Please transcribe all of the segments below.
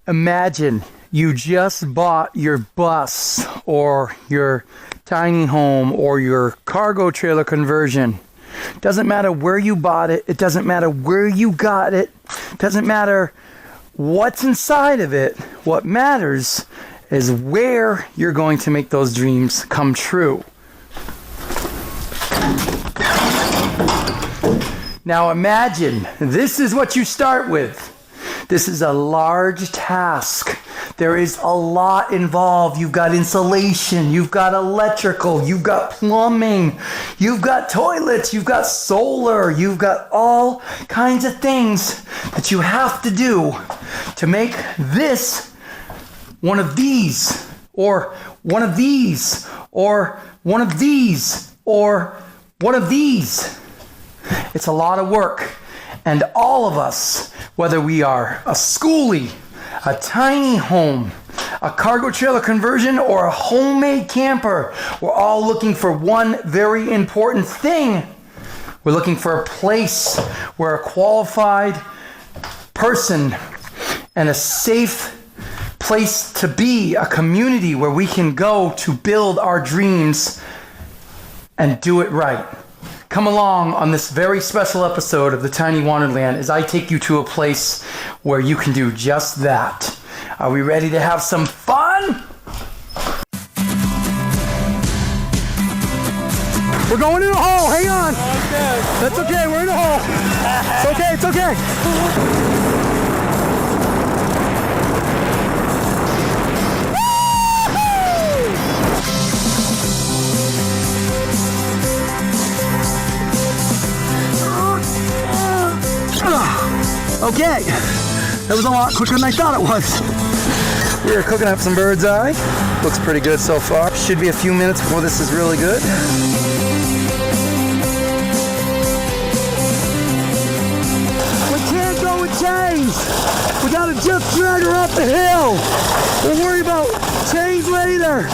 Imagine you just bought your bus or your tiny home or your cargo trailer conversion. Doesn't matter where you bought it. It doesn't matter where you got it. Doesn't matter what's inside of it. What matters is where you're going to make those dreams come true. Now imagine, this is what you start with. This is a large task. There is a lot involved. You've got insulation, you've got electrical, you've got plumbing, you've got toilets, you've got solar, you've got all kinds of things that you have to do to make this one of these, or one of these, or one of these, or one of these. It's a lot of work. And all of us, whether we are a Skoolie, a tiny home, a cargo trailer conversion, or a homemade camper, we're all looking for one very important thing. We're looking for a place where a qualified person and a safe place to be, a community where we can go to build our dreams and do it right. Come along on this very special episode of the TinyWanderland as I take you to a place where you can do just that. Are we ready to have some fun? We're going in a hole. Hang on. Okay. That's okay. We're in a hole. It's okay. It's okay. Okay, that was a lot quicker than I thought it was. We're cooking up some bird's eye. Looks pretty good so far. Should be a few minutes before this is really good. We can't go with chains. We gotta just drag her up the hill. We'll worry about chains later.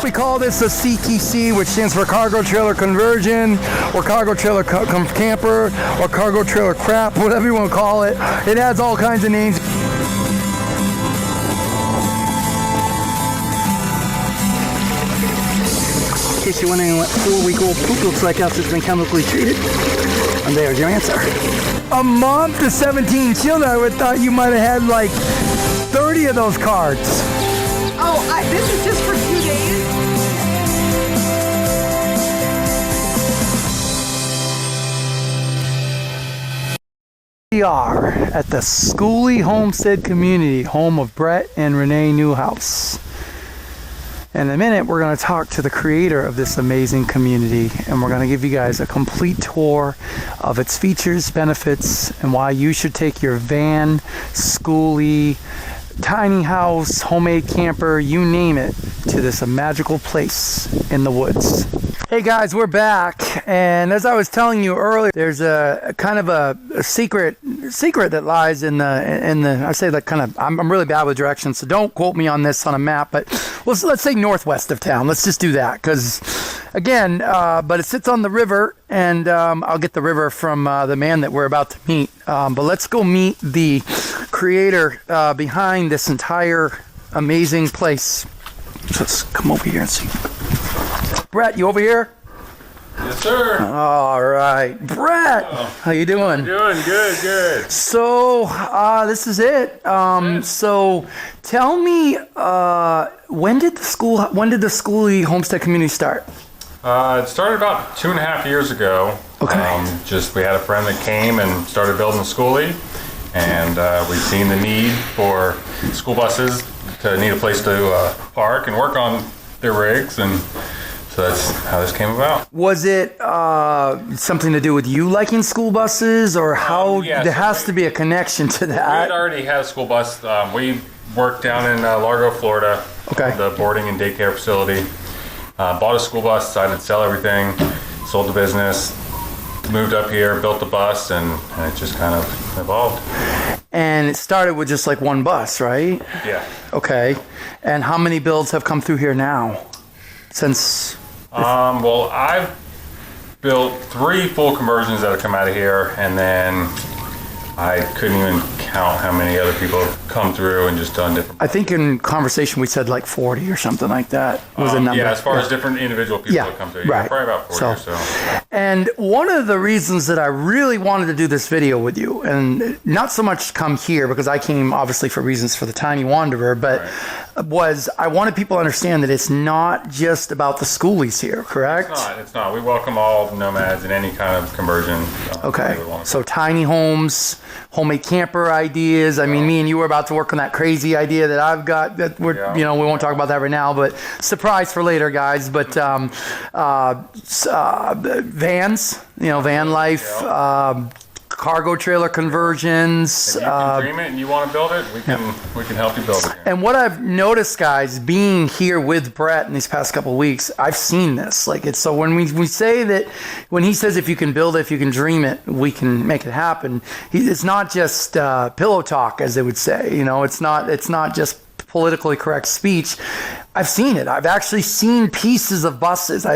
We call this a CTC, which stands for cargo trailer conversion, or cargo trailer camper, or cargo trailer crap, whatever you want to call it. It has all kinds of names. In case you're wondering what 4-week-old poop looks like after it's been chemically treated, and there's your answer. A mom to 17 children, I would have thought you might have had like 30 of those cards. Oh, this is just for 2 days? We are at the Skoolie Homestead community, home of Brett and Renee Newhouse. In a minute, we're going to talk to the creator of this amazing community, and we're going to give you guys a complete tour of its features, benefits, and why you should take your van, Skoolie, tiny house, homemade camper, you name it, to this magical place in the woods. Hey guys, we're back, and as I was telling you earlier, there's a kind of a secret that lies in the I say that kind of, I'm really bad with directions, so don't quote me on this on a map, but let's say northwest of town. Let's just do that, because again, but it sits on the river, and I'll get the river from the man that we're about to meet. But let's go meet the creator behind this entire amazing place. Let's come over here and see. Brett, you over here? Yes, sir. All right. Brett, how you doing? Doing good. So, this is it. So, tell me, when did the Skoolie Homestead community start? It started about 2.5 years ago. Okay. We had a friend that came and started building a Skoolie, and we've seen the need for school buses to need a place to park and work on their rigs, and so that's how this came about. Was it something to do with you liking school buses, or how? Yeah, there has to be a connection to that. We already had a school bus. We worked down in Largo, Florida, Okay. the boarding and daycare facility. Bought a school bus, decided to sell everything, sold the business, moved up here, built the bus, and it just kind of evolved. And it started with just like one bus, right? Yeah. Okay. And how many builds have come through here now since? Well, I've built 3 full conversions that have come out of here, and then I couldn't even count how many other people have come through and just done different. I think in conversation we said like 40 or something like that was a number. Yeah, as far as different individual people that come through. Yeah, probably about 40 or so. And one of the reasons that I really wanted to do this video with you, and not so much come here because I came obviously for reasons for the Tiny Wanderer, but was I wanted people to understand that it's not just about the Skoolies here, correct? It's not. We welcome all nomads in any kind of conversion. Okay. So tiny homes, homemade camper ideas. I mean, me and you were about to work on that crazy idea that I've got that we're, we won't talk about that right now, but surprise for later, guys. But vans, van life, cargo trailer conversions. If you can dream it and you want to build it, we can help you build it. And what I've noticed, guys, being here with Brett in these past couple of weeks, I've seen this. Like it's so when we say that, when he says if you can build it, if you can dream it, we can make it happen. It's not just pillow talk, as they would say. It's not just politically correct speech. I've seen it. I've actually seen pieces of buses.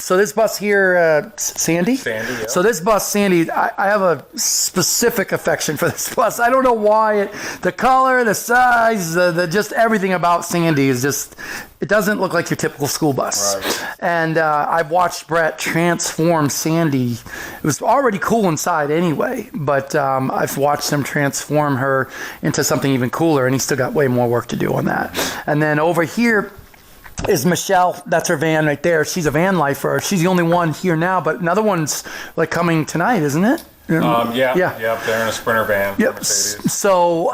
So this bus here, Sandy? Sandy, yeah. So this bus, Sandy, I have a specific affection for this bus. I don't know why. The color, the size, the just everything about Sandy is just, it doesn't look like your typical school bus. Right. And I've watched Brett transform Sandy. It was already cool inside anyway, but I've watched him transform her into something even cooler, and he's still got way more work to do on that. And then over here is Michelle. That's her van right there. She's a van lifer. She's the only one here now, but another one's like coming tonight, isn't it? Yep, they're in a Sprinter van. Yep. So,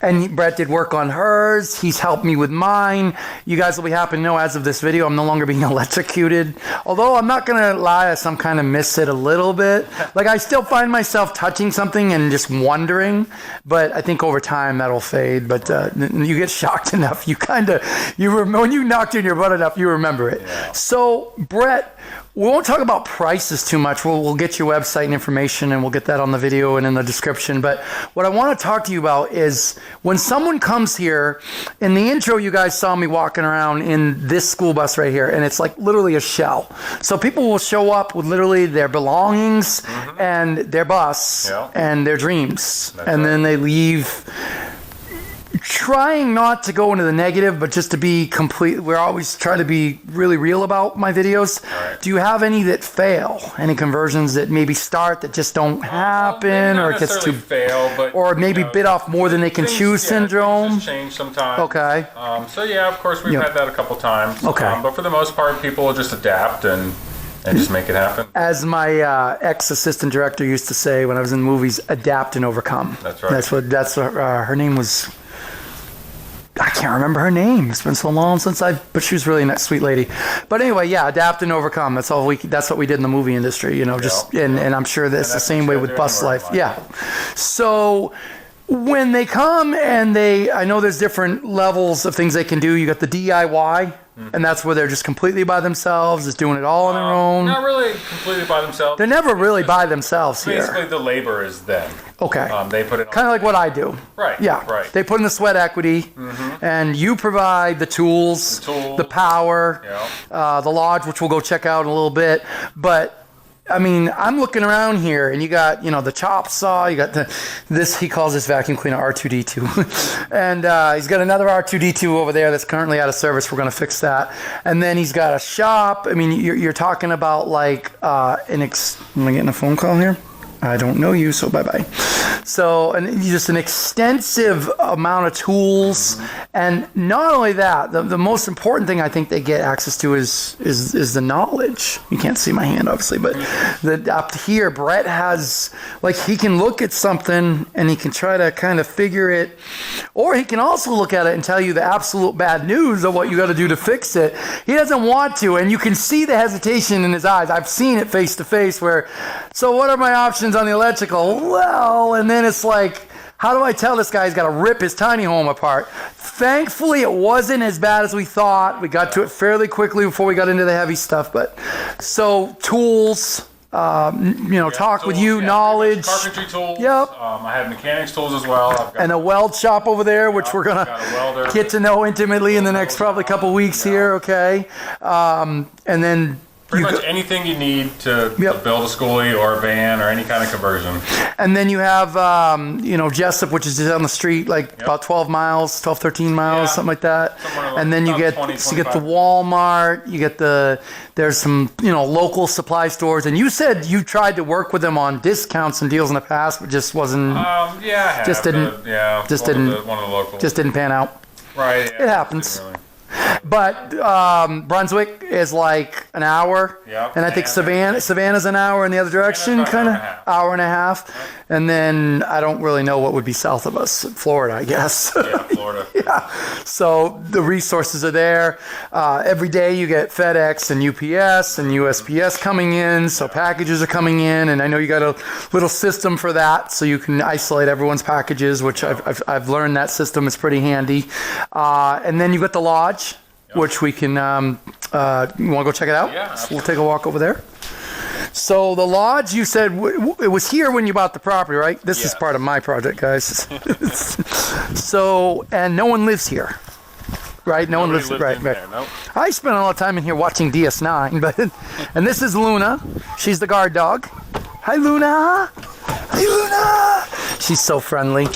and Brett did work on hers. He's helped me with mine. You guys will be happy to know as of this video, I'm no longer being electrocuted. Although I'm not going to lie, I some kind of miss it a little bit. Like I still find myself touching something and just wondering, but I think over time that'll fade. But you get shocked enough. When you knocked in your butt enough, you remember it. Yeah. So, Brett, we won't talk about prices too much. We'll get your website and information, and we'll get that on the video and in the description. But what I want to talk to you about is when someone comes here, in the intro you guys saw me walking around in this school bus right here, and it's like literally a shell. So people will show up with literally their belongings and their bus and their dreams. Then they leave trying not to go into the negative, but just to be complete. We're always trying to be really real about my videos. Right. Do you have any that fail? Any conversions that maybe start that just don't happen, or it gets too fail, but or maybe bit off more than they can chew syndrome? Things change sometimes. Okay. So yeah, of course we've had that a couple times. Okay. But for the most part, people will just adapt and just make it happen. As my ex-assistant director used to say when I was in movies, adapt and overcome. That's right. That's what her name was. I can't remember her name. It's been so long since but she was really a nice, sweet lady. But anyway, adapt and overcome. That's what we did in the movie industry, and I'm sure that's the same way with bus life. Yeah. So when they come and I know there's different levels of things they can do. You got the DIY. And that's where they're just completely by themselves, just doing it all on their own. Not really completely by themselves. They're never really by themselves here. Basically, the labor is them. Okay. They put it kind of like what I do. Right. Yeah. Right. They put in the sweat equity, and you provide the tools, the power, the lodge, which we'll go check out in a little bit. But I mean, I'm looking around here, and you got, the chop saw, you got this, he calls this vacuum cleaner R2D2. And he's got another R2D2 over there that's currently out of service. We're going to fix that. And then he's got a shop. I mean, you're talking about like am I getting a phone call here? I don't know you, so bye-bye. So, and just an extensive amount of tools. And not only that, the most important thing I think they get access to is the knowledge. You can't see my hand, obviously, but up here, Brett has, like, he can look at something and he can try to kind of figure it, or he can also look at it and tell you the absolute bad news of what you got to do to fix it. He doesn't want to, and you can see the hesitation in his eyes. I've seen it face to face where, so what are my options on the electrical? Well, and then it's like, how do I tell this guy he's got to rip his tiny home apart? Thankfully, it wasn't as bad as we thought. We got to it fairly quickly before we got into the heavy stuff. But so tools, talk tools, with you, knowledge. Carpentry tools. Yep. I have mechanics tools as well. And a weld shop over there, which we're going to get to know intimately in the next probably couple weeks here, okay? And then Pretty much anything you need to build a schoolie or a van or any kind of conversion. And then you have, Jesup, which is just down the street, like about 12 miles, 12, 13 miles, something like that. And then you get the Walmart, there's some, local supply stores. And you said you tried to work with them on discounts and deals in the past, but just wasn't, I have. just didn't pan out. Right. Yeah, it happens. But Brunswick is like an hour, and I think Savannah's an hour in the other direction, kind of hour and a half, and then I don't really know what would be south of us, Florida, I guess. Yeah, Florida. Yeah. So the resources are there. Every day you get FedEx and UPS and USPS coming in, so packages are coming in, and I know you got a little system for that, so you can isolate everyone's packages, which I've learned that system is pretty handy. And then you got the lodge. Which we can, you want to go check it out? Yeah. So we'll take a walk over there. So the lodge, you said, it was here when you bought the property, right? This is part of my project, guys. So, and no one lives here, right? No one lives right. Nope. I spent a lot of time in here watching DS9, and this is Luna. She's the guard dog. Hi, Luna. Hi, Luna. She's so friendly.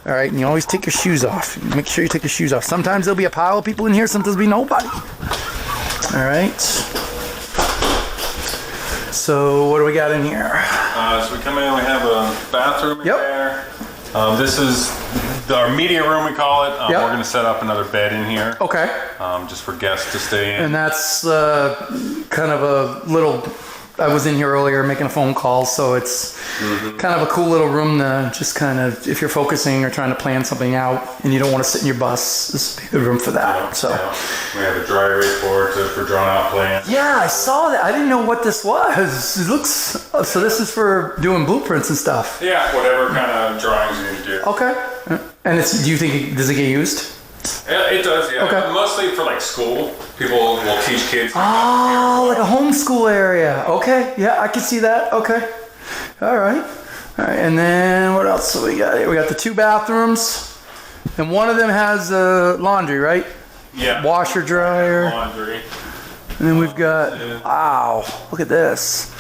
All right, and you always take your shoes off. Make sure you take your shoes off. Sometimes there'll be a pile of people in here, sometimes there'll be nobody. All right. So what do we got in here? So we come in, we have a bathroom in there. This is our media room, we call it. We're going to set up another bed in here. Okay. Just for guests to stay in. And that's kind of a little... I was in here earlier making a phone call, so it's kind of a cool little room to just kind of, if you're focusing or trying to plan something out and you don't want to sit in your bus, this is a good room for that. We have a dry erase board for drawn out plans. Yeah, I saw that. I didn't know what this was. It looks, so this is for doing blueprints and stuff. Yeah, whatever kind of drawings you need to do. Okay. And do you think, does it get used? Yeah, it does, yeah. Okay. Mostly for like school. People will teach kids. Oh, like a homeschool area. Okay, yeah, I can see that. Okay. All right. And then what else do we got here? We got the 2 bathrooms. And one of them has laundry, right? Yeah. Washer, dryer. Laundry. And then we've got, wow, look at this.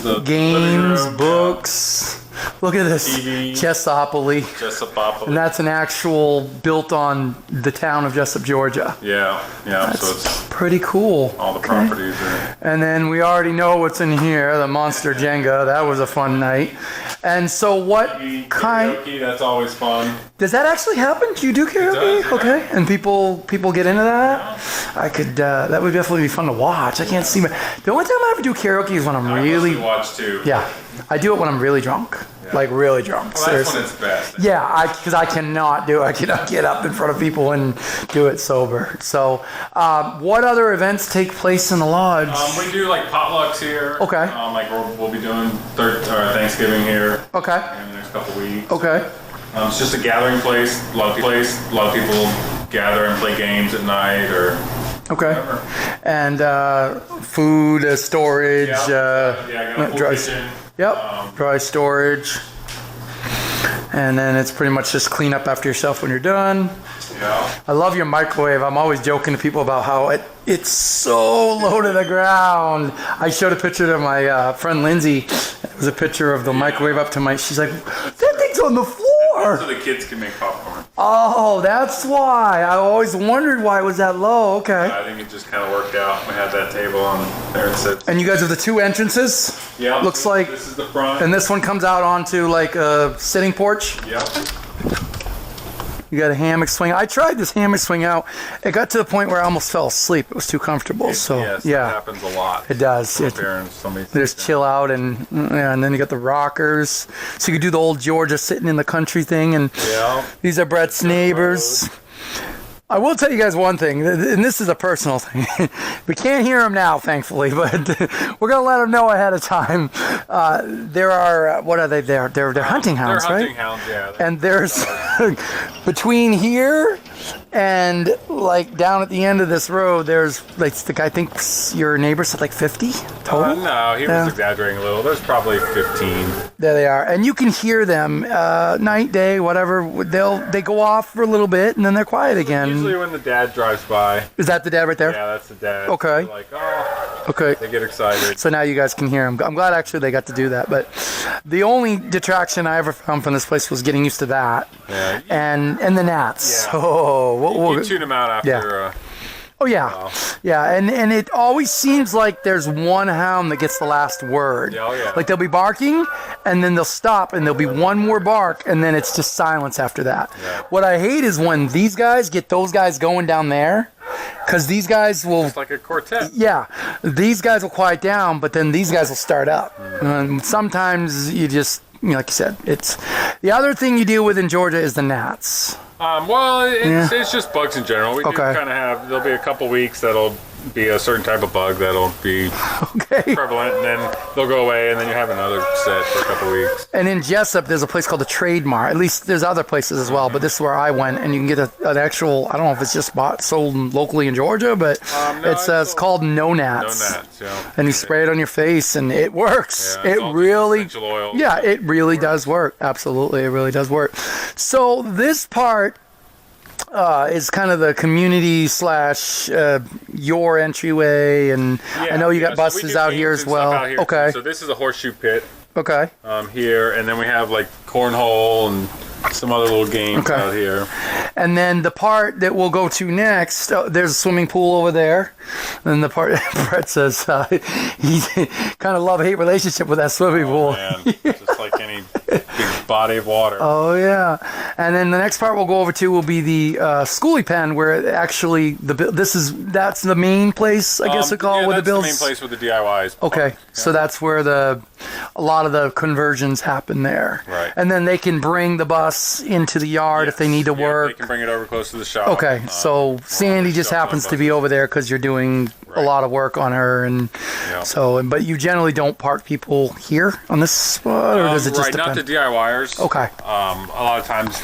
The Games, room, books. Look at this. TV. Jesupopoly. Jesupopoly. And that's an actual built on the town of Jesup, Georgia. Yeah. That's so it's pretty cool. all the properties are. And then we already know what's in here, the Monster Jenga. That was a fun night. And so what Karaoke, that's always fun. Does that actually happen? Do you do karaoke? It does, yeah. Okay. And people get into that? Yeah. I could, that would definitely be fun to watch. I can't see the only time I ever do karaoke is when I'm really... I watch too. Yeah. I do it when I'm really drunk. Yeah. Like really drunk. Well, that's when it's best. Yeah, because I cannot do it. I cannot get up in front of people and do it sober. So, what other events take place in the lodge? We do like potlucks here. Okay. Like we'll be doing Thanksgiving here. Okay. In the next couple weeks. Okay. It's just a gathering place. A lot of people gather and play games at night or. Okay. Whatever. And food storage. I got a full kitchen. Yep. Dry storage. And then it's pretty much just clean up after yourself when you're done. Yeah. I love your microwave. I'm always joking to people about how it's so low to the ground. I showed a picture to my friend Lindsay. It was a picture of the microwave up to my... She's like, that thing's on the floor. So the kids can make popcorn. Oh, that's why. I always wondered why it was that low. Okay. I think it just kind of worked out. We had that table and there it sits. And you guys have the 2 entrances? Yeah. Looks like... This is the front. And this one comes out onto like a sitting porch? Yep. You got a hammock swing. I tried this hammock swing out. It got to the point where I almost fell asleep. It was too comfortable. Yes, yeah, that happens a lot. It does. There's chill out and then you got the rockers. So you could do the old Georgia sitting in the country thing. And these are Brett's neighbors. I will tell you guys one thing, and this is a personal thing. We can't hear them now, thankfully, but we're going to let them know ahead of time. There are, what are they there? They're hunting hounds, right? They're hunting hounds, yeah. And there's, between here and like down at the end of this road, there's like, I think your neighbor said like 50 total? No, he was exaggerating a little. There's probably 15. There they are. And you can hear them night, day, whatever. They go off for a little bit and then they're quiet again. Usually when the dad drives by. Is that the dad right there? Yeah, that's the dad. Okay. So like, oh, Okay. They get excited. So now you guys can hear them. I'm glad actually they got to do that. But the only detraction I ever found from this place was getting used to that. Yeah. And the gnats. Yeah. Oh, You tune them out after. Oh yeah, yeah, and it always seems like there's one hound that gets the last word. Oh, yeah. Like they'll be barking, and then they'll stop, and there'll be one more bark, and then it's just silence after that. Yeah. What I hate is when these guys get those guys going down there, because these guys will. It's like a quartet. Yeah, these guys will quiet down, but then these guys will start up. And sometimes you just, like you said, it's the other thing you deal with in Georgia is the gnats. It's just bugs in general. We do Okay. kind of have. There'll be a couple weeks that'll be a certain type of bug that'll be prevalent, and then they'll go away, and then you have another set for a couple weeks. And in Jesup, there's a place called the Trade Mart. At least there's other places as well, but this is where I went, and you can get an actual. I don't know if it's just sold locally in Georgia, but it's called No Nats. No Nats, yeah. And you spray it on your face, and it works. Yeah, It really, essential oil. yeah, it really does work. Absolutely, it really does work. So this part is kind of the community / your entryway, and I know you got so we buses do out here games as and well. stuff out here, Okay, too. So this is a horseshoe pit okay. here, and then we have like cornhole and some other little games out here. And then the part that we'll go to next, there's a swimming pool over there. And the part Brett says he kind of love-hate relationship with that swimming pool. Man, just like any big body of water. Oh yeah. And then the next part we'll go over to will be the Skoolie pen, where actually that's the main place, I guess we call it, with the builds. That's the main place with the DIYs. Okay, so that's where a lot of the conversions happen there. Right. And then they can bring the bus into the yard if they need to work. They can bring it over close to the shop. Okay, so Sandy just happens to be over there because you're doing a lot of work on her, and but you generally don't park people here on this spot, or does it just depend? Not the DIYers. Okay. A lot of times,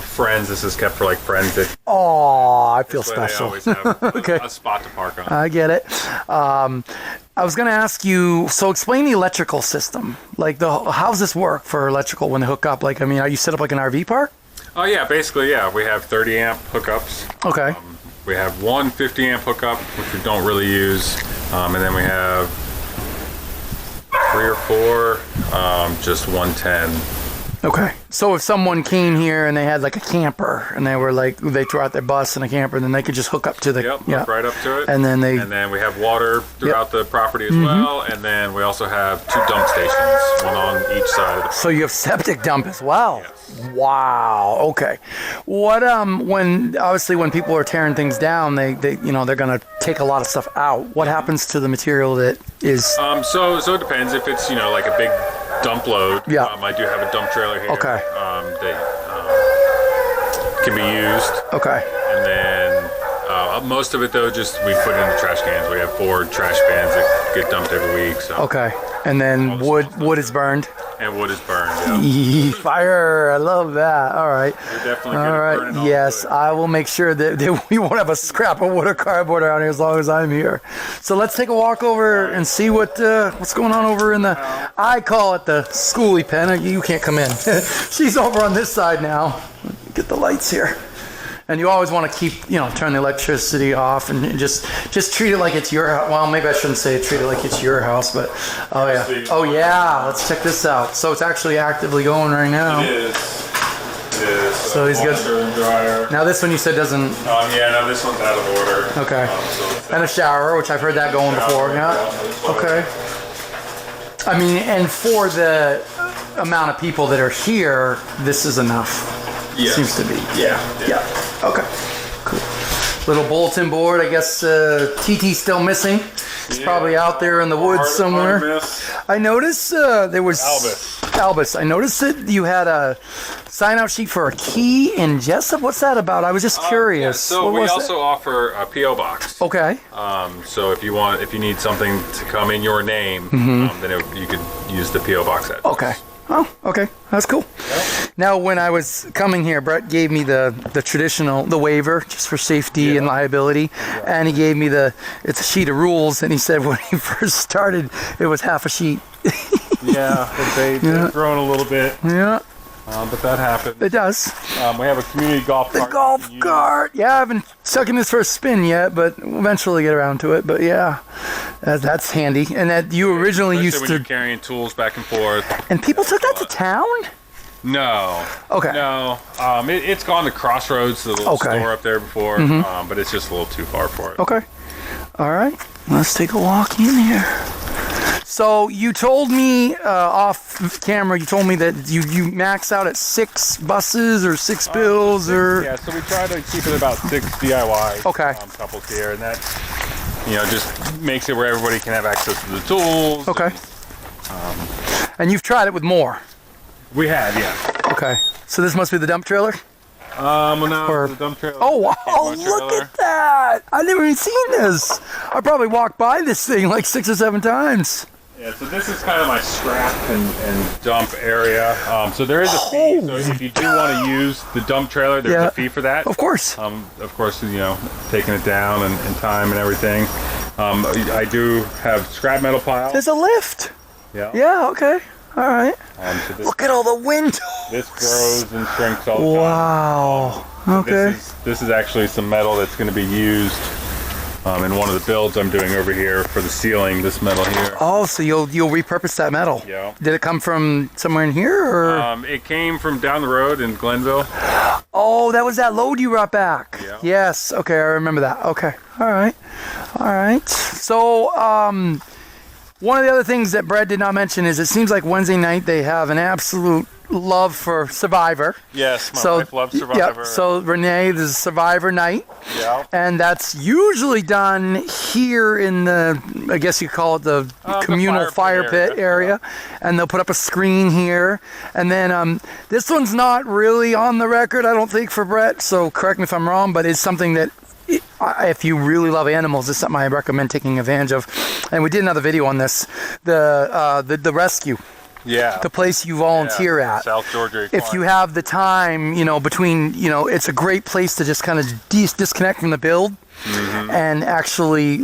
friends. This is kept for like friends that. Oh, I feel They special. always have Okay. a spot to park on. I get it. I was going to ask you, so explain the electrical system. Like, how's this work for electrical when they hook up? Like, I mean, are you set up like an RV park? Oh yeah, basically yeah. We have 30 amp hookups. Okay. We have one 50 amp hookup, which we don't really use, and then we have 3 or 4, just 110. Okay. So if someone came here and they had like a camper and they were like, they threw out their bus and a camper, then they could just hook up to the Hook right up to it. And then we have water throughout the property as well, and then we also have 2 dump stations, one on each side of the. So you have septic dump as well. Yes. Wow. Okay. What when people are tearing things down, they're gonna take a lot of stuff out. What happens to the material that is? So it depends if it's like a big dump load. Yeah. I do have a dump trailer here. Okay. That can be used. Okay. And then most of it though, just we put it in the trash cans. We have 4 trash cans that get dumped every week. So. Okay. And then wood is burned. And wood is burned. Yeah. Fire! I love that. All right. You're definitely good All at right. burning all Yes, wood. I will make sure that we won't have a scrap of wood or cardboard around here as long as I'm here. So let's take a walk over and see what's going on over in the. I call it the Skoolie pen. You can't come in. She's over on this side now. Get the lights here. And you always want to keep, turn the electricity off and just treat it like it's your house. Well, maybe I shouldn't say treat it like it's your house, but oh yeah, let's check this out. So it's actually actively going right now. It is. So he's good. Washer and dryer. Now this one you said doesn't. This one's out of order. Okay. So And a shower, which I've heard that going before. Yeah. Okay. I mean, and for the amount of people that are here, this is enough. Yes. Seems to be. Yeah. Okay. Cool. Little bulletin board. I guess TT's still missing. It's probably out there in the woods somewhere. Artemis. I noticed there was Albus. I noticed that you had a sign-out sheet for a key in Jesup. What's that about? I was just curious. So What we was also offer a PO box. Okay. So if you need something to come in your name, then you could use the PO box address. Okay. Oh, okay. That's cool. Yeah. Now, when I was coming here, Brett gave me the traditional, the waiver, just for safety and liability. And he gave me it's a sheet of rules. And he said when he first started, it was half a sheet. They've grown a little bit. Yeah. But that happens. It does. We have a community golf cart. The golf cart. Yeah, I've been stuck in this for a spin yet, but eventually get around to it. But yeah, that's handy. And that you originally Especially used when to. you're carrying tools back and forth. And people took that to town? No. Okay. No. It's gone to Crossroads, the little store up there before, but it's just a little too far for it. Okay. All right. Let's take a walk in here. So you told me off camera, you told me that you max out at 6 buses or 6 bills or... Yeah, so we try to keep it about 6 DIY couples here, and that, just makes it where everybody can have access to the tools. Okay. And you've tried it with more? We have, yeah. Okay. So this must be the dump trailer? Well, no, the dump trailer. Oh, wow, look at that! I've never even seen this. I probably walked by this thing like 6 or 7 times. Yeah, so this is kind of my scrap and dump area. So there is a fee. So if you do want to use the dump trailer, there's a fee for that. Of course. Of course, taking it down and time and everything. I do have scrap metal piles. There's a lift. Yeah. Yeah, okay. All right. So look at all the windows. This grows and shrinks all the time. Wow. Okay. This is actually some metal that's going to be used in one of the builds I'm doing over here for the ceiling, this metal here. Oh, so you'll repurpose that metal? Yeah. Did it come from somewhere in here, or? It came from down the road in Glenville. Oh, that was that load you brought back. Yeah. Yes. Okay, I remember that. Okay. All right. All right. So, one of the other things that Brett did not mention is it seems like Wednesday night they have an absolute love for Survivor. Yes, my wife loves Survivor. Yep. So Renee, this is Survivor night. Yeah. And that's usually done here in the, I guess you call it the communal fire pit area. And they'll put up a screen here. And then this one's not really on the record, I don't think, for Brett. So correct me if I'm wrong, but it's something that if you really love animals, it's something I recommend taking advantage of. And we did another video on this, the rescue. Yeah. The place you volunteer at. South Georgia. If you have the time, between, it's a great place to just kind of disconnect from the build and actually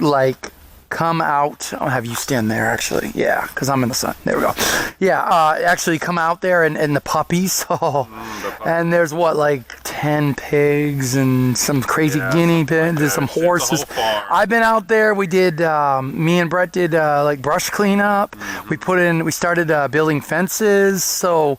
come out. I'll have you stand there actually. Yeah, because I'm in the sun. There we go. Yeah, actually come out there and the puppies. Oh. And there's 10 pigs and some crazy guinea pigs and some horses. I've been out there. We did, me and Brett did brush cleanup. We started building fences. So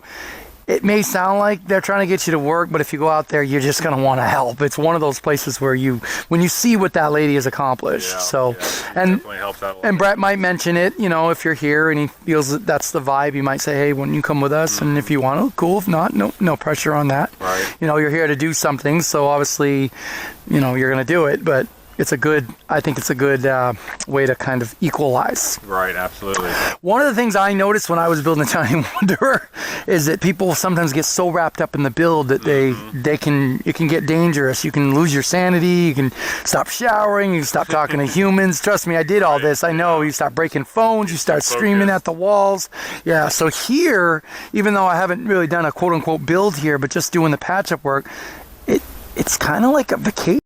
it may sound like they're trying to get you to work, but if you go out there, you're just going to want to help. It's one of those places where when you see what that lady has accomplished. And definitely helps out a lot. And Brett might mention it, if you're here and he feels that that's the vibe, he might say, hey, why don't you come with us? And if you want to, cool. If not, no pressure on that. Right. You're here to do something, so obviously, you're going to do it, but I think it's a good way to kind of equalize. Right, absolutely. One of the things I noticed when I was building the Tiny Wanderer is that people sometimes get so wrapped up in the build that it can get dangerous. You can lose your sanity, you can stop showering, you can stop talking to humans. Trust me, I did all this. I know. You start breaking phones, you start screaming at the walls. Yeah, so here, even though I haven't really done a quote-unquote build here, but just doing the patch-up work, it's kind of like a vacation.